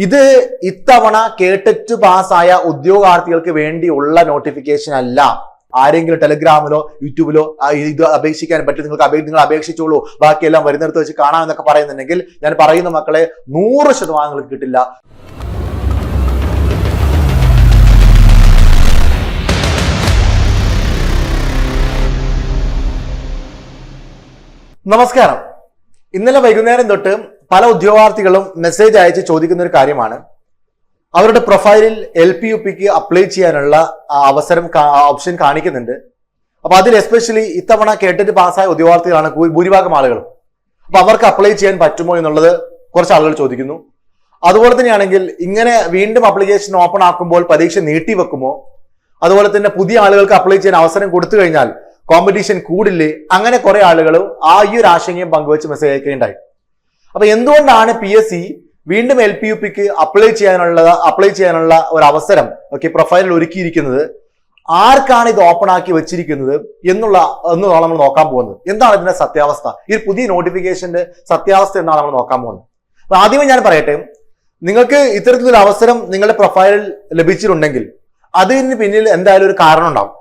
ഇത് ഇത്തവണ കേട്ടറ്റ് പാസ്സായ ഉദ്യോഗാർത്ഥികൾക്ക് വേണ്ടിയുള്ള നോട്ടിഫിക്കേഷൻ അല്ല. ആരെങ്കിലും ടെലിഗ്രാമിലോ യൂട്യൂബിലോ ഇത് അപേക്ഷിക്കാൻ പറ്റും, നിങ്ങൾ അപേക്ഷിച്ചോളൂ, ബാക്കിയെല്ലാം വരുന്നിടത്ത് വെച്ച് കാണാമെന്നൊക്കെ പറയുന്നുണ്ടെങ്കിൽ ഞാൻ പറയുന്ന മക്കളെ 100% നിങ്ങൾക്ക് കിട്ടില്ല. നമസ്കാരം. ഇന്നലെ വൈകുന്നേരം തൊട്ട് പല ഉദ്യോഗാർത്ഥികളും മെസ്സേജ് അയച്ച് ചോദിക്കുന്ന ഒരു കാര്യമാണ്, അവരുടെ പ്രൊഫൈലിൽ LP-UPക്ക് അപ്ലൈ ചെയ്യാനുള്ള ഓപ്ഷൻ കാണിക്കുന്നുണ്ട്. അപ്പൊ അതിൽ എസ്പെഷ്യലി ഇത്തവണ കേട്ടിട്ട് പാസ്സായ ഉദ്യോഗാർത്ഥികളാണ് ഭൂരിഭാഗം ആളുകളും. അപ്പൊ അവർക്ക് അപ്ലൈ ചെയ്യാൻ പറ്റുമോ എന്നുള്ളത് കുറച്ച് ആളുകൾ ചോദിക്കുന്നു. അതുപോലെ തന്നെയാണെങ്കിൽ ഇങ്ങനെ വീണ്ടും ആപ്ലിക്കേഷൻ ഓപ്പൺ ആക്കുമ്പോൾ പരീക്ഷ നീട്ടിവെക്കുമോ, അതുപോലെ തന്നെ പുതിയ ആളുകൾക്ക് അപ്ലൈ ചെയ്യാൻ അവസരം കൊടുത്തു കഴിഞ്ഞാൽ കോമ്പറ്റീഷൻ കൂടില്ലേ, അങ്ങനെ കുറെ ആളുകൾ ഈ ഒരു ആശങ്കയും പങ്കുവെച്ച് മെസ്സേജ് അയക്കുകയുണ്ടായി. അപ്പൊ എന്തുകൊണ്ടാണ് PSC വീണ്ടും LP-UPക്ക് അപ്ലൈ ചെയ്യാനുള്ള ഒരു അവസരം പ്രൊഫൈലിൽ ഒരുക്കിയിരിക്കുന്നത്, ആർക്കാണ് ഇത് ഓപ്പൺ ആക്കി വെച്ചിരിക്കുന്നത് എന്നതാണ് നമ്മൾ നോക്കാൻ പോകുന്നത്. എന്താണ് ഇതിന്റെ സത്യാവസ്ഥ, ഈ പുതിയ നോട്ടിഫിക്കേഷന്റെ സത്യാവസ്ഥ എന്നാണ് നമ്മൾ നോക്കാൻ പോകുന്നത്. അപ്പൊ ആദ്യമേ ഞാൻ പറയട്ടെ, നിങ്ങൾക്ക് ഇത്തരത്തിലൊരു അവസരം നിങ്ങളുടെ പ്രൊഫൈലിൽ ലഭിച്ചിട്ടുണ്ടെങ്കിൽ അതിന് പിന്നിൽ എന്തായാലും ഒരു കാരണം ഉണ്ടാവും.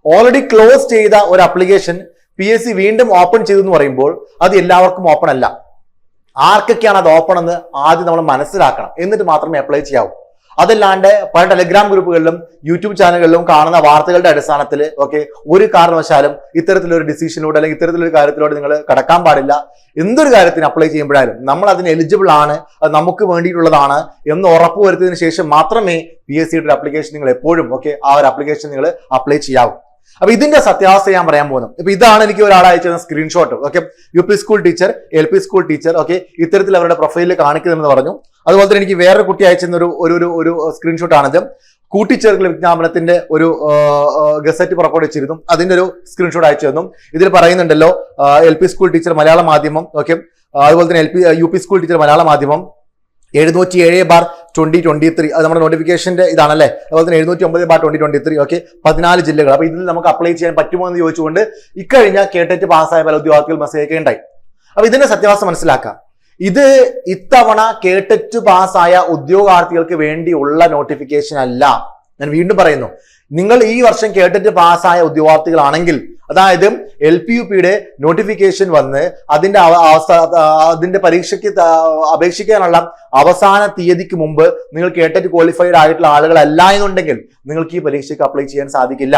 ഓൾറെഡി ക്ലോസ് ചെയ്ത ഒരു ആപ്ലിക്കേഷൻ PSC വീണ്ടും ഓപ്പൺ ചെയ്തു എന്ന് പറയുമ്പോൾ അത് എല്ലാവർക്കും ഓപ്പൺ അല്ല. ആർക്കൊക്കെയാണ് അത് ഓപ്പൺ എന്ന് ആദ്യം നമ്മൾ മനസ്സിലാക്കണം, എന്നിട്ട് മാത്രമേ അപ്ലൈ ചെയ്യാവൂ. അതല്ലാണ്ട് പല ടെലിഗ്രാം ഗ്രൂപ്പുകളിലും യൂട്യൂബ് ചാനലുകളിലും കാണുന്ന വാർത്തകളുടെ അടിസ്ഥാനത്തിൽ ഒരു കാരണവശാലും ഇത്തരത്തിലൊരു ഡിസിഷനിലൂടെ അല്ലെങ്കിൽ ഇത്തരത്തിലൊരു കാര്യത്തിലൂടെ നിങ്ങൾ കടക്കാൻ പാടില്ല. എന്തൊരു കാര്യത്തിന് അപ്ലൈ ചെയ്യുമ്പോഴായാലും നമ്മൾ അതിന് എലിജിബിൾ ആണ്, അത് നമുക്ക് വേണ്ടിയിട്ടുള്ളതാണ് എന്ന് ഉറപ്പുവരുത്തിയതിനു ശേഷം മാത്രമേ PSCയുടെ ഒരു ആപ്ലിക്കേഷൻ നിങ്ങൾ എപ്പോഴും ആ ഒരു ആപ്ലിക്കേഷൻ നിങ്ങൾ അപ്ലൈ ചെയ്യാവൂ. അപ്പൊ ഇതിന്റെ സത്യാവസ്ഥ ഞാൻ പറയാൻ പോകുന്നു. ഇപ്പൊ ഇതാണ് എനിക്ക് ഒരാൾ അയച്ചു screenshot. UP school teacher, LP school teacher ഇത്തരത്തിൽ അവരുടെ പ്രൊഫൈലിൽ കാണിക്കുന്നെന്ന് പറഞ്ഞു. അതുപോലെ തന്നെ എനിക്ക് വേറൊരു കുട്ടി അയച്ചെന്ന ഒരു സ്ക്രീൻഷോട്ട് ആണിത്. കൂട്ടിച്ചേർക്കൽ വിജ്ഞാപനത്തിന്റെ ഒരു ഗസറ്റ് പുറപ്പെടുവിച്ചിരുന്നു, അതിന്റെ ഒരു സ്ക്രീൻഷോട്ട് അയച്ചു തന്നു. ഇതിൽ പറയുന്നുണ്ടല്ലോ LP സ്കൂൾ ടീച്ചർ മലയാള മാധ്യമം, അതുപോലെ തന്നെ UP സ്കൂൾ ടീച്ചർ മലയാള മാധ്യമം 707/2023 അത് നമ്മുടെ നോട്ടിഫിക്കേഷന്റെ ഇതാണല്ലേ. അതുപോലെ തന്നെ 709/2023 14 ജില്ലകൾ. അപ്പൊ ഇതിൽ നമുക്ക് അപ്ലൈ ചെയ്യാൻ പറ്റുമോ എന്ന് ചോദിച്ചുകൊണ്ട് ഇക്കഴിഞ്ഞ കേട്ടറ്റ് പാസ്സായ പല ഉദ്യോഗാർത്ഥികൾ മെസ്സേജ് അയക്കുകയുണ്ടായി. അപ്പൊ ഇതിന്റെ സത്യാവസ്ഥ മനസ്സിലാക്കാം. ഇത് ഇത്തവണ കേട്ടറ്റ് പാസ്സായ ഉദ്യോഗാർത്ഥികൾക്ക് വേണ്ടിയുള്ള നോട്ടിഫിക്കേഷൻ അല്ല. ഞാൻ വീണ്ടും പറയുന്നു, നിങ്ങൾ ഈ വർഷം കേട്ടറ്റ് പാസ്സായ ഉദ്യോഗാർത്ഥികളാണെങ്കിൽ, അതായത് LP-UPയുടെ നോട്ടിഫിക്കേഷൻ വന്ന് അതിന്റെ പരീക്ഷയ്ക്ക് അപേക്ഷിക്കാനുള്ള അവസാന തീയതിക്ക് മുമ്പ് നിങ്ങൾ കേട്ടറ്റ് ക്വാളിഫൈഡ് ആയിട്ടുള്ള ആളുകളല്ല എന്നുണ്ടെങ്കിൽ നിങ്ങൾക്ക് ഈ പരീക്ഷയ്ക്ക് അപ്ലൈ ചെയ്യാൻ സാധിക്കില്ല.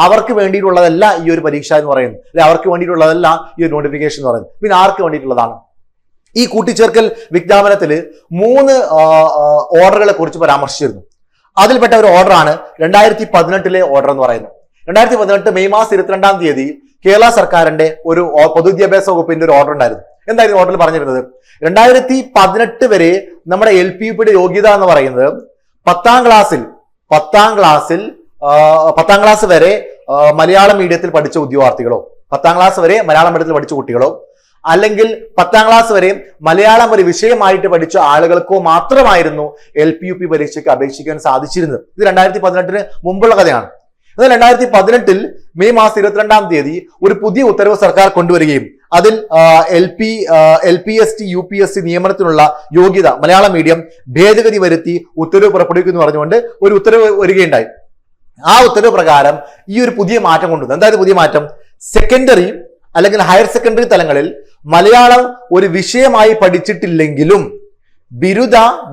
അവർക്ക് വേണ്ടിയിട്ടുള്ളതല്ല ഈ ഒരു പരീക്ഷ എന്ന് പറയുന്നത്, അല്ലെ അവർക്ക് വേണ്ടിയിട്ടുള്ളതല്ല ഈ ഒരു നോട്ടിഫിക്കേഷൻ എന്ന് പറയുന്നത്. പിന്നെ ആർക്ക് വേണ്ടിയിട്ടുള്ളതാണ്? ഈ കൂട്ടിച്ചേർക്കൽ വിജ്ഞാപനത്തിൽ 3 ഓർഡറുകളെ കുറിച്ച് പരാമർശിച്ചിരുന്നു. അതിൽപ്പെട്ട ഒരു ഓർഡറാണ് 2018 ഓർഡർ എന്ന് പറയുന്നത്. 2018 മെയ് മാസം 22-ാം തീയതി കേരള സർക്കാരിന്റെ ഒരു പൊതുവിദ്യാഭ്യാസ വകുപ്പിന്റെ ഒരു ഓർഡർ ഉണ്ടായിരുന്നു. എന്തായിരുന്നു ഓർഡറിൽ പറഞ്ഞിരുന്നത്? 2018 വരെ നമ്മുടെ LP-UPയുടെ യോഗ്യത എന്ന് പറയുന്നത് 10ാം ക്ലാസ് വരെ മലയാളം മീഡിയത്തിൽ പഠിച്ച ഉദ്യോഗാർത്ഥികളോ, 10ാം ക്ലാസ് വരെ മലയാളം മീഡിയത്തിൽ പഠിച്ച കുട്ടികളോ, അല്ലെങ്കിൽ 10ാം ക്ലാസ് വരെ മലയാളം ഒരു വിഷയമായിട്ട് പഠിച്ച ആളുകൾക്കോ മാത്രമായിരുന്നു LP-UP പരീക്ഷയ്ക്ക് അപേക്ഷിക്കാൻ സാധിച്ചിരുന്നത്. ഇത് 2018 മുമ്പുള്ള കഥയാണ്. എന്നാൽ 2018 മെയ് മാസം 22-ാം തീയതി ഒരു പുതിയ ഉത്തരവ് സർക്കാർ കൊണ്ടുവരികയും അതിൽ LPST UPSC നിയമനത്തിനുള്ള യോഗ്യത മലയാളം മീഡിയം ഭേദഗതി വരുത്തി ഉത്തരവ് പുറപ്പെടുവിക്കുന്നു പറഞ്ഞുകൊണ്ട് ഒരു ഉത്തരവ് വരികയുണ്ടായി. ആ ഉത്തരവ് പ്രകാരം ഈ ഒരു പുതിയ മാറ്റം കൊണ്ടുവന്നു. എന്തായാലും പുതിയ മാറ്റം, സെക്കൻഡറി അല്ലെങ്കിൽ ഹയർ സെക്കൻഡറി തലങ്ങളിൽ മലയാളം ഒരു വിഷയമായി പഠിച്ചിട്ടില്ലെങ്കിലും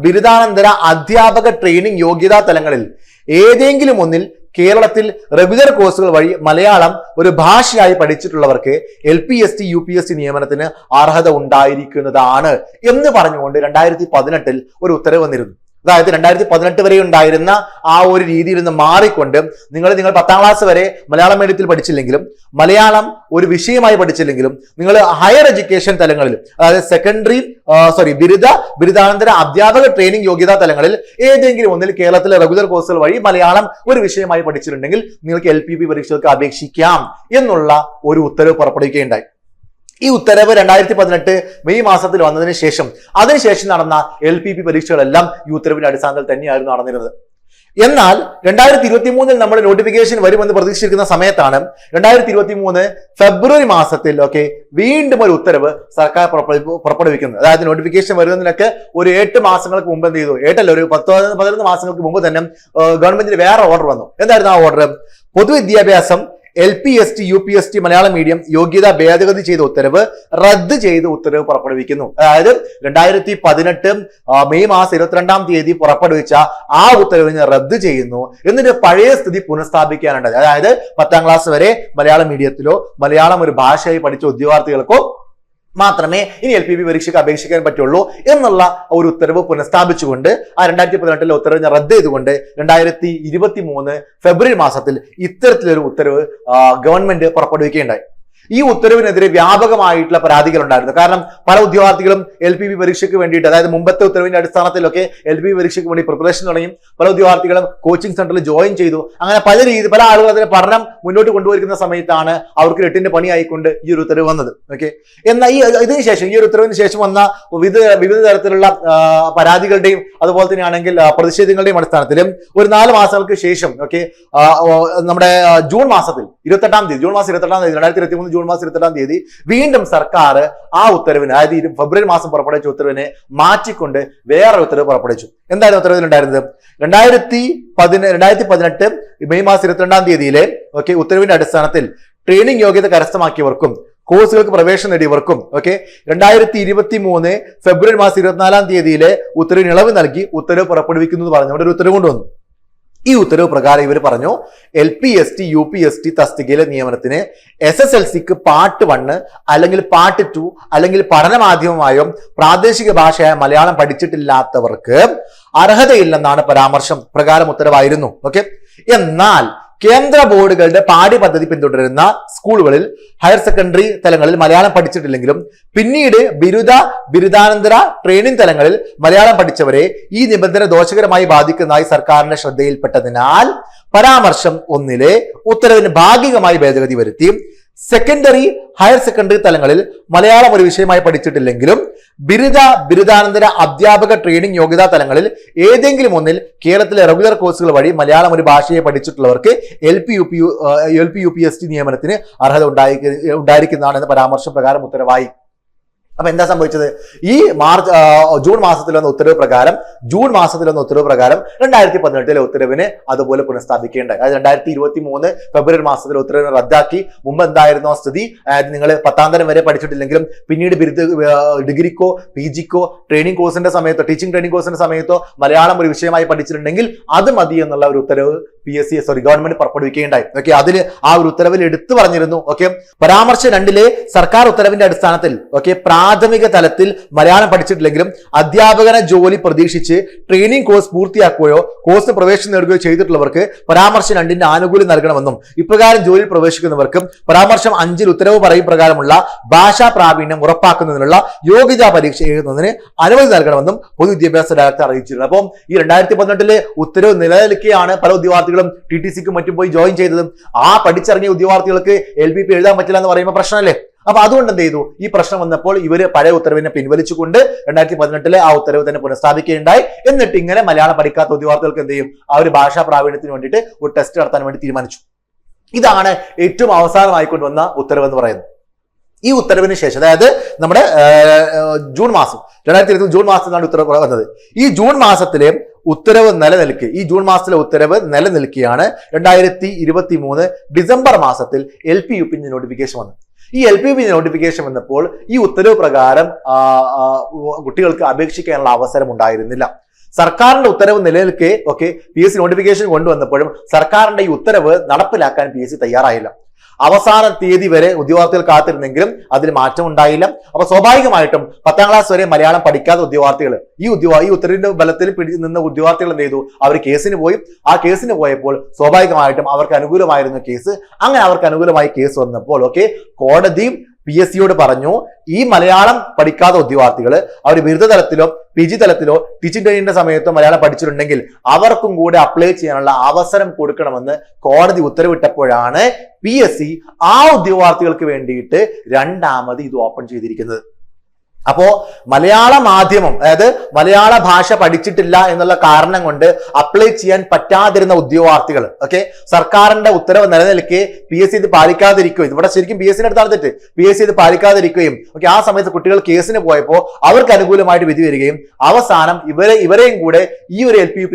ബിരുദാനന്തര അധ്യാപക ട്രെയിനിങ് യോഗ്യതാ തലങ്ങളിൽ ഏതെങ്കിലും ഒന്നിൽ കേരളത്തിൽ റെഗുലർ കോഴ്സുകൾ വഴി മലയാളം ഒരു ഭാഷയായി പഠിച്ചിട്ടുള്ളവർക്ക് LPST UPSC നിയമനത്തിന് അർഹത ഉണ്ടായിരിക്കുന്നതാണ് എന്ന് പറഞ്ഞുകൊണ്ട് 2018 ഒരു ഉത്തരവ് വന്നിരുന്നു. അതായത് 2018 വരെ ഉണ്ടായിരുന്ന ആ ഒരു രീതിയിൽ നിന്ന് മാറിക്കൊണ്ട് നിങ്ങൾ 10ാം ക്ലാസ് വരെ മലയാളം മീഡിയത്തിൽ പഠിച്ചില്ലെങ്കിലും മലയാളം ഒരു വിഷയമായി പഠിച്ചില്ലെങ്കിലും നിങ്ങൾ ഹയർ എഡ്യൂക്കേഷൻ തലങ്ങളിൽ, അതായത് ബിരുദാനന്തര അധ്യാപക ട്രെയിനിങ് യോഗ്യതാ തലങ്ങളിൽ ഏതെങ്കിലും ഒന്നിൽ കേരളത്തിലെ റെഗുലർ കോഴ്സുകൾ വഴി മലയാളം ഒരു വിഷയമായി പഠിച്ചിട്ടുണ്ടെങ്കിൽ നിങ്ങൾക്ക് LP-UP പരീക്ഷകൾക്ക് അപേക്ഷിക്കാം എന്നുള്ള ഒരു ഉത്തരവ് പുറപ്പെടുവിക്കുകയുണ്ടായി. ഈ ഉത്തരവ് 2018 മെയ് മാസത്തിൽ വന്നതിന് ശേഷം അതിനുശേഷം നടന്ന LP-UP പരീക്ഷകളെല്ലാം ഈ ഉത്തരവിന്റെ അടിസ്ഥാനത്തിൽ തന്നെയായിരുന്നു നടന്നിരുന്നത്. എന്നാൽ 2023 നമ്മൾ നോട്ടിഫിക്കേഷൻ വരുമെന്ന് പ്രതീക്ഷിച്ചിരിക്കുന്ന സമയത്താണ് 2023 ഫെബ്രുവരി മാസത്തിൽ വീണ്ടും ഒരു ഉത്തരവ് സർക്കാർ പുറപ്പെടുവിക്കുന്നത്. അതായത് നോട്ടിഫിക്കേഷൻ വരുന്നതിനൊക്കെ ഒരു 8 മാസങ്ങൾക്ക് മുമ്പ് എന്ത് ചെയ്തു, 8 അല്ല, ഒരു 10-11 മാസങ്ങൾക്ക് മുമ്പ് തന്നെ ഗവൺമെന്റിന് വേറെ ഓർഡർ വന്നു. എന്തായിരുന്നു ആ ഓർഡർ? പൊതുവിദ്യാഭ്യാസം LPST UPST മലയാളം മീഡിയം യോഗ്യത ഭേദഗതി ചെയ്ത ഉത്തരവ് റദ്ദ് ചെയ്ത് ഉത്തരവ് പുറപ്പെടുവിക്കുന്നു. അതായത് 2018 മെയ് മാസം 22-ാം തീയതി പുറപ്പെടുവിച്ച ആ ഉത്തരവിനെ റദ്ദ് ചെയ്യുന്നു. എന്നിട്ട് പഴയ സ്ഥിതി പുനഃസ്ഥാപിക്കാനുണ്ട്. അതായത് 10ാം ക്ലാസ് വരെ മലയാളം മീഡിയത്തിലോ മലയാളം ഒരു ഭാഷയായി പഠിച്ച ഉദ്യോഗാർത്ഥികൾക്കോ മാത്രമേ ഇനി LPP പരീക്ഷയ്ക്ക് അപേക്ഷിക്കാൻ പറ്റുള്ളൂ എന്നുള്ള ഒരു ഉത്തരവ് പുനഃസ്ഥാപിച്ചുകൊണ്ട് ആ 2018 ഉത്തരവിനെ റദ്ദ് ചെയ്തുകൊണ്ട് 2023 ഫെബ്രുവരി മാസത്തിൽ ഇത്തരത്തിലൊരു ഉത്തരവ് ഗവൺമെന്റ് പുറപ്പെടുവിക്കുകയുണ്ടായി. ഈ ഉത്തരവിനെതിരെ വ്യാപകമായിട്ടുള്ള പരാതികൾ ഉണ്ടായിരുന്നു. കാരണം പല ഉദ്യോഗാർത്ഥികളും LPP പരീക്ഷയ്ക്ക് വേണ്ടിയിട്ട്, അതായത് മുമ്പത്തെ ഉത്തരവിന്റെ അടിസ്ഥാനത്തിലൊക്കെ LPP പരീക്ഷയ്ക്ക് വേണ്ടി പ്രിപ്പറേഷൻ തുടങ്ങി. പല ഉദ്യോഗാർത്ഥികളും കോച്ചിങ് സെന്ററിൽ ജോയിൻ ചെയ്തു. അങ്ങനെ പല ആളുകൾ അതിന്റെ പഠനം മുന്നോട്ട് കൊണ്ടുപോയിരിക്കുന്ന സമയത്താണ് അവർക്ക് എട്ടിന്റെ പണിയായിക്കൊണ്ട് ഈ ഒരു ഉത്തരവ് വന്നത്. എന്നാൽ ഇതിനുശേഷം ഈ ഒരു ഉത്തരവിന് ശേഷം വന്ന വിവിധ തരത്തിലുള്ള പരാതികളുടെയും അതുപോലെ തന്നെ ആണെങ്കിൽ പ്രതിഷേധങ്ങളുടെയും അടിസ്ഥാനത്തിലും ഒരു 4 മാസങ്ങൾക്ക് ശേഷം നമ്മുടെ ജൂൺ മാസം 28-ാം തീയതി 2023 ജൂൺ മാസം 28-ാം തീയതി വീണ്ടും സർക്കാർ ആ ഉത്തരവിന്, അതായത് ഫെബ്രുവരി മാസം പുറപ്പെടുവിച്ച ഉത്തരവിനെ മാറ്റിക്കൊണ്ട് വേറെ ഉത്തരവ് പുറപ്പെടുവിച്ചു. എന്തായിരുന്നു ഉത്തരവിലുണ്ടായിരുന്നത്? 2018 മെയ് മാസം 22-ാം തീയതിയിലെ ഉത്തരവിന്റെ അടിസ്ഥാനത്തിൽ ട്രെയിനിങ് യോഗ്യത കരസ്ഥമാക്കിയവർക്കും കോഴ്സുകൾക്ക് പ്രവേശനം നേടിയവർക്കും 2023 ഫെബ്രുവരി മാസം 24-ാം തീയതിയിലെ ഉത്തരവിന് ഇളവ് നൽകി ഉത്തരവ് പുറപ്പെടുവിക്കുന്നത് പറഞ്ഞുകൊണ്ട് ഒരു ഉത്തരവ് കൊണ്ടുവന്നു. ഈ ഉത്തരവ് പ്രകാരം ഇവർ പറഞ്ഞു, LPST UPST തസ്തികയിലെ നിയമനത്തിന് SSLCക്ക് പാർട്ട് 1 അല്ലെങ്കിൽ പാർട്ട് 2 അല്ലെങ്കിൽ പഠനമാധ്യമമായോ പ്രാദേശിക ഭാഷയായ മലയാളം പഠിച്ചിട്ടില്ലാത്തവർക്ക് അർഹതയില്ലെന്നാണ് പരാമർശം. പ്രകാരം ഉത്തരവായിരുന്നു. എന്നാൽ കേന്ദ്ര ബോർഡുകളുടെ പാഠ്യപദ്ധതി പിന്തുടരുന്ന സ്കൂളുകളിൽ ഹയർ സെക്കൻഡറി തലങ്ങളിൽ മലയാളം പഠിച്ചിട്ടില്ലെങ്കിലും പിന്നീട് ബിരുദാനന്തര ട്രെയിനിങ് തലങ്ങളിൽ മലയാളം പഠിച്ചവരെ ഈ നിബന്ധന ദോഷകരമായി ബാധിക്കുന്നതായി സർക്കാരിന്റെ ശ്രദ്ധയിൽപ്പെട്ടതിനാൽ പരാമർശം 1-ലെ ഉത്തരവിന് ഭാഗികമായി ഭേദഗതി വരുത്തി സെക്കൻഡറി ഹയർ സെക്കൻഡറി തലങ്ങളിൽ മലയാളം ഒരു വിഷയമായി പഠിച്ചിട്ടില്ലെങ്കിലും ബിരുദാനന്തര അധ്യാപക ട്രെയിനിങ് യോഗ്യതാ തലങ്ങളിൽ ഏതെങ്കിലും ഒന്നിൽ കേരളത്തിലെ റെഗുലർ കോഴ്സുകൾ വഴി മലയാളം ഒരു ഭാഷയെ പഠിച്ചിട്ടുള്ളവർക്ക് LP UPST നിയമനത്തിന് അർഹത ഉണ്ടായിരിക്കുന്നതാണെന്ന് പരാമർശം പ്രകാരം ഉത്തരവായി. അപ്പൊ എന്താ സംഭവിച്ചത്? ഈ ജൂൺ മാസത്തിൽ വന്ന ഉത്തരവ് പ്രകാരം 2018 ഉത്തരവിന് അതുപോലെ പുനഃസ്ഥാപിക്കേണ്ടത്. അതായത് 2023 ഫെബ്രുവരി മാസത്തിലെ ഉത്തരവിനെ റദ്ദാക്കി. മുമ്പ് എന്തായിരുന്നു ആ സ്ഥിതി? അതായത് നിങ്ങൾ 10ാം തരം വരെ പഠിച്ചിട്ടില്ലെങ്കിലും പിന്നീട് ഡിഗ്രിക്കോ PGക്കോ ട്രെയിനിങ് കോഴ്സിന്റെ സമയത്തോ ടീച്ചിങ് ട്രെയിനിങ് കോഴ്സിന്റെ സമയത്തോ മലയാളം ഒരു വിഷയമായി പഠിച്ചിട്ടുണ്ടെങ്കിൽ അത് മതി എന്നുള്ള ഒരു ഉത്തരവ് ഗവൺമെന്റ് പുറപ്പെടുവിക്കുകയുണ്ടായി. അതിൽ ആ ഒരു ഉത്തരവിൽ എടുത്തു പറഞ്ഞിരുന്നു. പരാമർശം 2-ലെ സർക്കാർ ഉത്തരവിന്റെ അടിസ്ഥാനത്തിൽ പ്രാഥമിക തലത്തിൽ മലയാളം പഠിച്ചിട്ടില്ലെങ്കിലും അധ്യാപകന ജോലി പ്രതീക്ഷിച്ച് ട്രെയിനിങ് കോഴ്സ് പൂർത്തിയാക്കുകയോ കോഴ്സിന് പ്രവേശനം നേടുകയോ ചെയ്തിട്ടുള്ളവർക്ക് പരാമർശം 2-ന്റെ ആനുകൂല്യം നൽകണമെന്നും ഇപ്രകാരം ജോലിയിൽ പ്രവേശിക്കുന്നവർക്കും പരാമർശം 5-ൽ ഉത്തരവ് പറയും പ്രകാരമുള്ള ഭാഷാ പ്രാവീണ്യം ഉറപ്പാക്കുന്നതിനുള്ള യോഗ്യതാ പരീക്ഷ എഴുതുന്നതിന് അനുമതി നൽകണമെന്നും പൊതുവിദ്യാഭ്യാസ ഡയറക്ടർ അറിയിച്ചിരുന്നു. അപ്പം ഈ 2018 ഉത്തരവ് നിലനിൽക്കുകയാണ് പല ഉദ്യോഗാർത്ഥികളും TTCക്കും മറ്റും പോയി ജോയിൻ ചെയ്തതും. ആ പഠിച്ചിറങ്ങിയ ഉദ്യോഗാർത്ഥികൾക്ക് LPP എഴുതാൻ പറ്റില്ല എന്ന് പറയുമ്പോൾ പ്രശ്നമല്ലേ? അപ്പൊ അതുകൊണ്ട് എന്ത് ചെയ്തു? ഈ പ്രശ്നം വന്നപ്പോൾ ഇവര് പഴയ ഉത്തരവിനെ പിൻവലിച്ചുകൊണ്ട് 2018 ആ ഉത്തരവ് തന്നെ പുനഃസ്ഥാപിക്കുകയുണ്ടായി. എന്നിട്ട് ഇങ്ങനെ മലയാളം പഠിക്കാത്ത ഉദ്യോഗാർത്ഥികൾക്ക് എന്ത് ചെയ്യും? ആ ഒരു ഭാഷാ പ്രാവീണ്യത്തിന് വേണ്ടിയിട്ട് ഒരു ടെസ്റ്റ് നടത്താൻ വേണ്ടി തീരുമാനിച്ചു. ഇതാണ് ഏറ്റവും അവസാനമായി കൊണ്ടുവന്ന ഉത്തരവ് എന്ന് പറയുന്നത്. ഈ ഉത്തരവിന് ശേഷം, അതായത് നമ്മുടെ ജൂൺ മാസം 2020 ജൂൺ മാസത്തിലാണ് ഉത്തരവ് വന്നത്. ഈ ജൂൺ മാസത്തിലെ ഉത്തരവ് നിലനിൽക്കുകയാണ് 2023 ഡിസംബർ മാസത്തിൽ LPUP നോട്ടിഫിക്കേഷൻ വന്നത്. ഈ LPUP നോട്ടിഫിക്കേഷൻ വന്നപ്പോൾ ഈ ഉത്തരവ് പ്രകാരം കുട്ടികൾക്ക് അപേക്ഷിക്കാനുള്ള അവസരം ഉണ്ടായിരുന്നില്ല. സർക്കാരിന്റെ ഉത്തരവ് നിലനിൽക്കെ PSC നോട്ടിഫിക്കേഷൻ കൊണ്ടുവന്നപ്പോഴും സർക്കാരിന്റെ ഈ ഉത്തരവ് നടപ്പിലാക്കാൻ PSC തയ്യാറായില്ല. അവസാന തീയതി വരെ ഉദ്യോഗാർത്ഥികൾ കാത്തിരുന്നെങ്കിലും അതിൽ മാറ്റം ഉണ്ടായില്ല. അപ്പൊ സ്വാഭാവികമായിട്ടും 10ാം ക്ലാസ് വരെ മലയാളം പഠിക്കാത്ത ഉദ്യോഗാർത്ഥികൾ ഈ ഉത്തരവിന്റെ ബലത്തിൽ നിന്ന ഉദ്യോഗാർത്ഥികൾ എന്ത് ചെയ്തു? അവർ കേസിന് പോയി. ആ കേസിന് പോയപ്പോൾ സ്വാഭാവികമായിട്ടും അവർക്ക് അനുകൂലമായിരുന്നു കേസ്. അങ്ങനെ അവർക്ക് അനുകൂലമായി കേസ് വന്നപ്പോൾ കോടതി PSCയോട് പറഞ്ഞു, ഈ മലയാളം പഠിക്കാത്ത ഉദ്യോഗാർത്ഥികൾ അവർ ബിരുദ തലത്തിലോ PG തലത്തിലോ ടീച്ചിങ് ട്രെയിനിങ്ങിന്റെ സമയത്തോ മലയാളം പഠിച്ചിട്ടുണ്ടെങ്കിൽ അവർക്കും കൂടെ അപ്ലൈ ചെയ്യാനുള്ള അവസരം കൊടുക്കണമെന്ന് കോടതി ഉത്തരവിട്ടപ്പോഴാണ് PSC ആ ഉദ്യോഗാർത്ഥികൾക്ക് വേണ്ടിയിട്ട് രണ്ടാമത് ഇത് ഓപ്പൺ ചെയ്തിരിക്കുന്നത്. അപ്പോ മലയാള മാധ്യമം, അതായത് മലയാള ഭാഷ പഠിച്ചിട്ടില്ല എന്നുള്ള കാരണം കൊണ്ട് അപ്ലൈ ചെയ്യാൻ പറ്റാതിരുന്ന ഉദ്യോഗാർത്ഥികൾ, ഓക്കെ, സർക്കാരിന്റെ ഉത്തരവ് നിലനിൽക്കെ PSC ഇത് പാലിക്കാതിരിക്കുകയും, ഇവിടെ ശരിക്കും PSC അടുത്താണ് തെറ്റ്, PSC ഇത് പാലിക്കാതിരിക്കുകയും, ഓക്കെ, ആ സമയത്ത് കുട്ടികൾ കേസിന് പോയപ്പോൾ അവർക്ക് അനുകൂലമായിട്ട് വിധി വരികയും അവസാനം ഇവരെയും കൂടെ ഈ ഒരു LPUP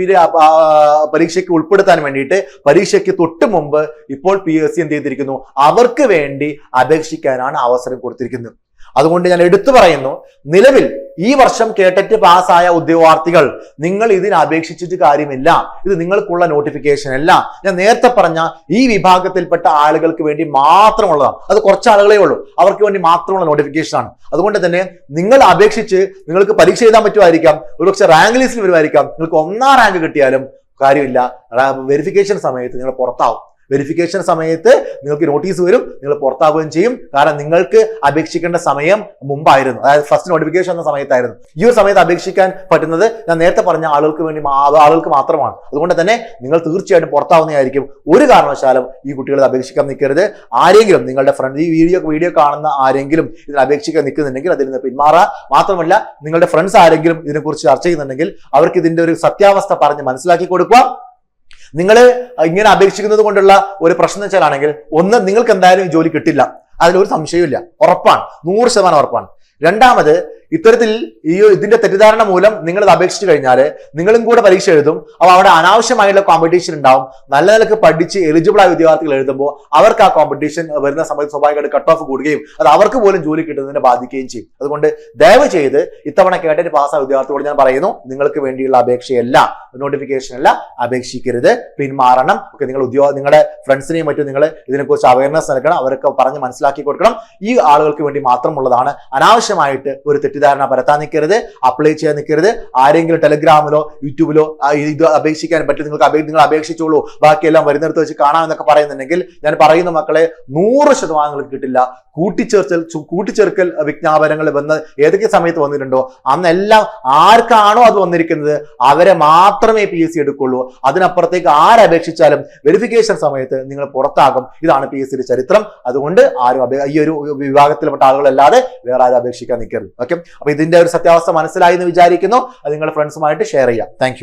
പരീക്ഷയ്ക്ക് ഉൾപ്പെടുത്താൻ വേണ്ടിയിട്ട് പരീക്ഷയ്ക്ക് തൊട്ട് മുമ്പ് ഇപ്പോൾ PSC എന്ത് ചെയ്തിരിക്കുന്നു, അവർക്ക് വേണ്ടി അപേക്ഷിക്കാനാണ് അവസരം കൊടുത്തിരിക്കുന്നത്. അതുകൊണ്ട് ഞാൻ എടുത്തു പറയുന്നു, നിലവിൽ ഈ വർഷം കേട്ടറ്റ് പാസ്സായ ഉദ്യോഗാർത്ഥികൾ, നിങ്ങൾ ഇതിന് അപേക്ഷിച്ചിട്ട് കാര്യമില്ല. ഇത് നിങ്ങൾക്കുള്ള നോട്ടിഫിക്കേഷൻ അല്ല. ഞാൻ നേരത്തെ പറഞ്ഞ ഈ വിഭാഗത്തിൽപ്പെട്ട ആളുകൾക്ക് വേണ്ടി മാത്രമുള്ളതാണ്. അത് കുറച്ച് ആളുകളേ ഉള്ളൂ, അവർക്ക് വേണ്ടി മാത്രമുള്ള നോട്ടിഫിക്കേഷൻ ആണ്. അതുകൊണ്ട് തന്നെ നിങ്ങൾ അപേക്ഷിച്ച് നിങ്ങൾക്ക് പരീക്ഷ എഴുതാൻ പറ്റുമായിരിക്കാം, ഒരുപക്ഷെ റാങ്ക് ലിസ്റ്റിൽ വരുമായിരിക്കാം, നിങ്ങൾക്ക് 1ാം റാങ്ക് കിട്ടിയാലും കാര്യമില്ല, വെരിഫിക്കേഷൻ സമയത്ത് നിങ്ങൾ പുറത്താവും. വെരിഫിക്കേഷൻ സമയത്ത് നിങ്ങൾക്ക് നോട്ടീസ് വരും, നിങ്ങൾ പുറത്താവുകയും ചെയ്യും. കാരണം നിങ്ങൾക്ക് അപേക്ഷിക്കേണ്ട സമയം മുമ്പായിരുന്നു, അതായത് ഫസ്റ്റ് നോട്ടിഫിക്കേഷൻ എന്ന സമയത്തായിരുന്നു. ഈ ഒരു സമയത്ത് അപേക്ഷിക്കാൻ പറ്റുന്നത് ഞാൻ നേരത്തെ പറഞ്ഞ ആളുകൾക്ക് മാത്രമാണ്. അതുകൊണ്ട് തന്നെ നിങ്ങൾ തീർച്ചയായിട്ടും പുറത്താവുന്നതായിരിക്കും. ഒരു കാരണവശാലും ഈ കുട്ടികൾ അപേക്ഷിക്കാൻ നിൽക്കരുത്. ആരെങ്കിലും നിങ്ങളുടെ ഫ്രണ്ട് ഈ വീഡിയോ കാണുന്ന ആരെങ്കിലും ഇതിന് അപേക്ഷിക്കാൻ നിൽക്കുന്നുണ്ടെങ്കിൽ അതിൽ നിന്ന് പിന്മാറുക. മാത്രമല്ല, നിങ്ങളുടെ ഫ്രണ്ട്സ് ആരെങ്കിലും ഇതിനെക്കുറിച്ച് ചർച്ച ചെയ്യുന്നുണ്ടെങ്കിൽ അവർക്ക് ഇതിന്റെ ഒരു സത്യാവസ്ഥ പറഞ്ഞ് മനസ്സിലാക്കി കൊടുക്കുക. നിങ്ങൾ ഇങ്ങനെ അപേക്ഷിക്കുന്നത് കൊണ്ടുള്ള ഒരു പ്രശ്നം വെച്ചാലാണെങ്കിൽ, ഒന്ന്, നിങ്ങൾക്ക് എന്തായാലും ഈ ജോലി കിട്ടില്ല, അതിലൊരു സംശയമില്ല, ഉറപ്പാണ്, 100% ഉറപ്പാണ്. രണ്ടാമത്, ഇത്തരത്തിൽ ഇതിന്റെ തെറ്റിദ്ധാരണ മൂലം നിങ്ങൾ ഇത് അപേക്ഷിച്ചു കഴിഞ്ഞാൽ നിങ്ങളും കൂടെ പരീക്ഷ എഴുതും. അപ്പോൾ അവിടെ അനാവശ്യമായുള്ള കോമ്പറ്റീഷൻ ഉണ്ടാവും. നല്ല നിലക്ക് പഠിച്ച് എലിജിബിൾ ആയ വിദ്യാർത്ഥികൾ എഴുതുമ്പോൾ അവർക്ക് ആ കോമ്പറ്റീഷൻ വരുന്ന സമയത്ത് സ്വാഭാവികമായിട്ട് കട്ട് ഓഫ് കൂടുകയും അത് അവർക്ക് പോലും ജോലി കിട്ടുന്നതിനെ ബാധിക്കുകയും ചെയ്യും. അതുകൊണ്ട് ദയവ് ചെയ്ത് ഇത്തവണ കേട്ടറ്റ് പാസ്സായ വിദ്യാർത്ഥികളോട് ഞാൻ പറയുന്നു, നിങ്ങൾക്ക് വേണ്ടിയുള്ള അപേക്ഷയല്ല, നോട്ടിഫിക്കേഷൻ അല്ല, അപേക്ഷിക്കരുത്, പിന്മാറണം. ഒക്കെ നിങ്ങളുടെ ഫ്രണ്ട്സിനെയും മറ്റും നിങ്ങൾ ഇതിനെക്കുറിച്ച് അവയർനെസ് നൽകണം, അവർക്ക് പറഞ്ഞ് മനസ്സിലാക്കി കൊടുക്കണം. ഈ ആളുകൾക്ക് വേണ്ടി മാത്രമുള്ളതാണ്. അനാവശ്യമായിട്ട് ഒരു തെറ്റിദ്ധാരണ പരത്താൻ നിൽക്കരുത്, അപ്ലൈ ചെയ്യാൻ നിൽക്കരുത്. ആരെങ്കിലും ടെലഗ്രാമിലോ യൂട്യൂബിലോ ഇത് അപേക്ഷിക്കാൻ പറ്റും, നിങ്ങൾ അപേക്ഷിച്ചോളൂ, ബാക്കിയെല്ലാം വരുന്നിടത്ത് വെച്ച് കാണാമെന്നൊക്കെ പറയുന്നുണ്ടെങ്കിൽ ഞാൻ പറയുന്ന മക്കളെ, 100% നിങ്ങൾക്ക് കിട്ടില്ല. കൂട്ടിച്ചേർക്കൽ വിജ്ഞാപനങ്ങൾ വന്ന് ഏതൊക്കെ സമയത്ത് വന്നിട്ടുണ്ടോ അന്നെല്ലാം ആർക്കാണോ അത് വന്നിരിക്കുന്നത് അവരെ മാത്രമേ PSC എടുക്കുള്ളൂ. അതിനപ്പുറത്തേക്ക് ആരപേക്ഷിച്ചാലും വെരിഫിക്കേഷൻ സമയത്ത് നിങ്ങൾ പുറത്താകും. ഇതാണ് PSCയുടെ ചരിത്രം. അതുകൊണ്ട് ആരും ഈ ഒരു വിഭാഗത്തിൽപ്പെട്ട ആളുകളല്ലാതെ വേറെ ആരും അപേക്ഷിക്കാൻ നിൽക്കരുത്. ഓക്കെ, അപ്പൊ ഇതിന്റെ ഒരു സത്യാവസ്ഥ മനസ്സിലായി എന്ന് വിചാരിക്കുന്നു. അത് നിങ്ങളുടെ ഫ്രണ്ട്സുമായിട്ട് ഷെയർ ചെയ്യാം. താങ്ക്